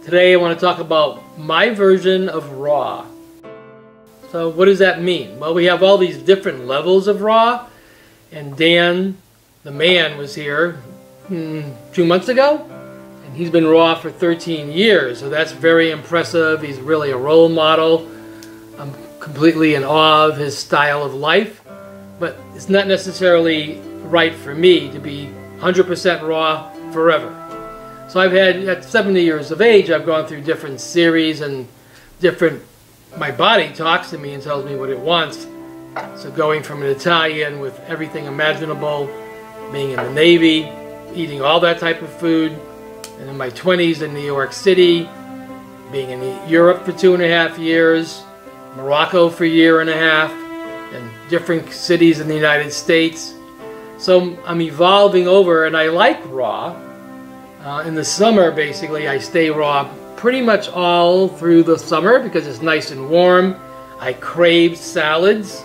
Today I want to talk about my version of raw. So what does that mean? Well, we have all these different levels of raw, and Dan, the man, was here 2 months ago, and he's been raw for 13 years, so that's very impressive. He's really a role model. I'm completely in awe of his style of life, but it's not necessarily right for me to be 100% raw forever. So I've had, at 70 years of age, I've gone through different series and my body talks to me and tells me what it wants. So going from an Italian with everything imaginable, being in the Navy, eating all that type of food, and in my 20s in New York City, being in Europe for 2.5 years, Morocco for 1.5 years, and different cities in the United States. So I'm evolving over, and I like raw. In the summer, basically, I stay raw pretty much all through the summer because it's nice and warm. I crave salads,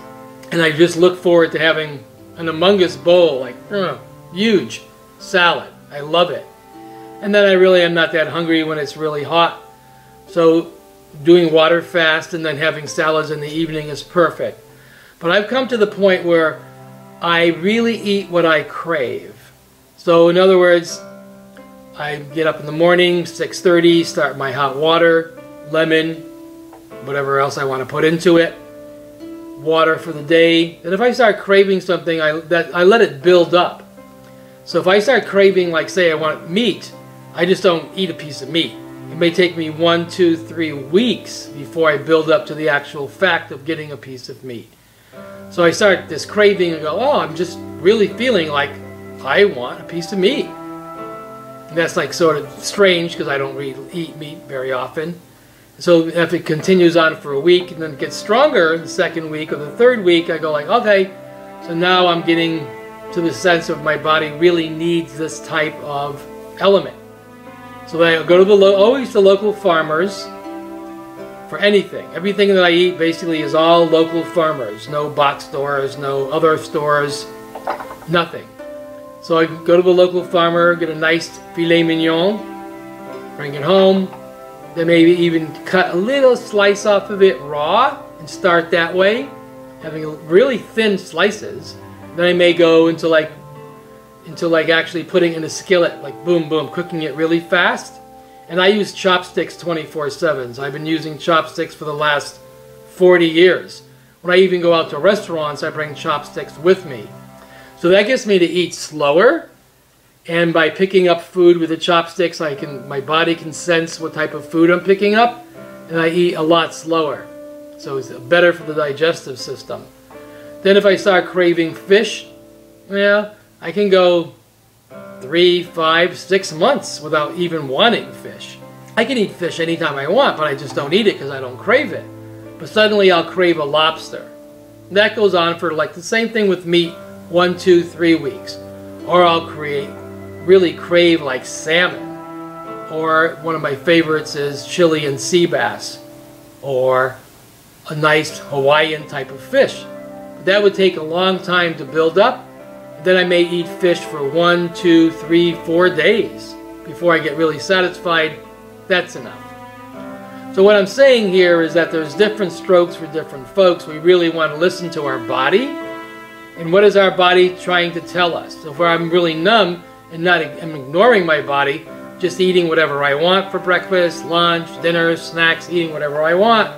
and I just look forward to having an humongous bowl, like huge salad. I love it. And then I really am not that hungry when it's really hot. So doing water fast and then having salads in the evening is perfect. But I've come to the point where I really eat what I crave. So in other words, I get up in the morning, 6:30, start my hot water, lemon, whatever else I want to put into it, water for the day. And if I start craving something, I let it build up. So if I start craving, like say I want meat, I just don't eat a piece of meat. It may take me 1, 2, 3 weeks before I build up to the actual fact of getting a piece of meat. So I start this craving and go, oh, I'm just really feeling like I want a piece of meat. And that's like sort of strange because I don't really eat meat very often. So if it continues on for a week and then it gets stronger the second week or the third week, I go like, okay, so now I'm getting to the sense of my body really needs this type of element. So I go to always the local farmers for anything. Everything that I eat basically is all local farmers. No box stores, no other stores, nothing. So I go to the local farmer, get a nice filet mignon, bring it home, then maybe even cut a little slice off of it raw and start that way, having really thin slices. Then I may go into like actually putting in a skillet, like boom, boom, cooking it really fast. And I use chopsticks 24/7. So I've been using chopsticks for the last 40 years. When I even go out to restaurants, I bring chopsticks with me. So that gets me to eat slower, and by picking up food with the chopsticks, my body can sense what type of food I'm picking up, and I eat a lot slower. So it's better for the digestive system. Then if I start craving fish, yeah, I can go 3, 5, 6 months without even wanting fish. I can eat fish anytime I want, but I just don't eat it because I don't crave it. But suddenly I'll crave a lobster. And that goes on for like the same thing with meat, 1, 2, 3 weeks. Or I'll really crave like salmon. Or one of my favorites is Chilean sea bass. Or a nice Hawaiian type of fish. But that would take a long time to build up. Then I may eat fish for 1, 2, 3, 4 days before I get really satisfied. That's enough. So what I'm saying here is that there's different strokes for different folks. We really want to listen to our body. And what is our body trying to tell us? So if I'm really numb and I'm ignoring my body, just eating whatever I want for breakfast, lunch, dinner, snacks, eating whatever I want,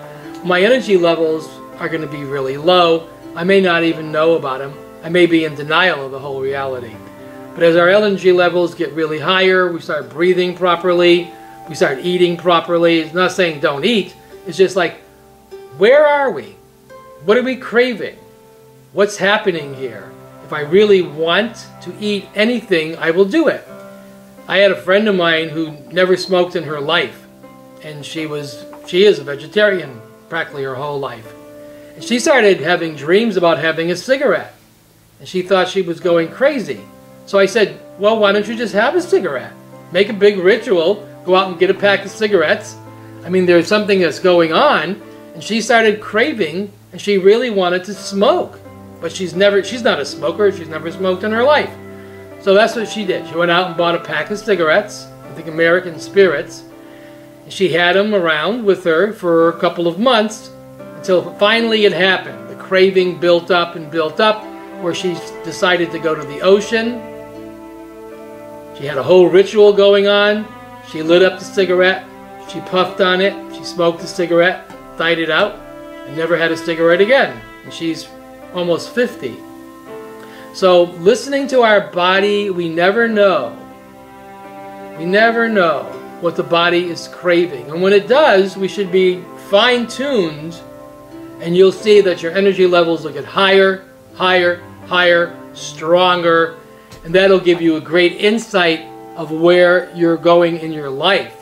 my energy levels are going to be really low. I may not even know about them. I may be in denial of the whole reality. But as our energy levels get really higher, we start breathing properly, we start eating properly. It's not saying don't eat. It's just like, where are we? What are we craving? What's happening here? If I really want to eat anything, I will do it. I had a friend of mine who never smoked in her life. And she is a vegetarian practically her whole life. And she started having dreams about having a cigarette. And she thought she was going crazy. So I said, well, why don't you just have a cigarette? Make a big ritual, go out and get a pack of cigarettes. I mean, there's something that's going on. And she started craving, and she really wanted to smoke. But she's not a smoker, she's never smoked in her life. So that's what she did. She went out and bought a pack of cigarettes, I think American Spirits. She had him around with her for a couple of months until finally it happened. The craving built up and built up, where she decided to go to the ocean. She had a whole ritual going on. She lit up the cigarette, she puffed on it, she smoked the cigarette, died it out, and never had a cigarette again. And she's almost 50. So listening to our body, we never know. We never know what the body is craving. And when it does, we should be fine-tuned, and you'll see that your energy levels will get higher, higher, higher, stronger, and that'll give you a great insight of where you're going in your life.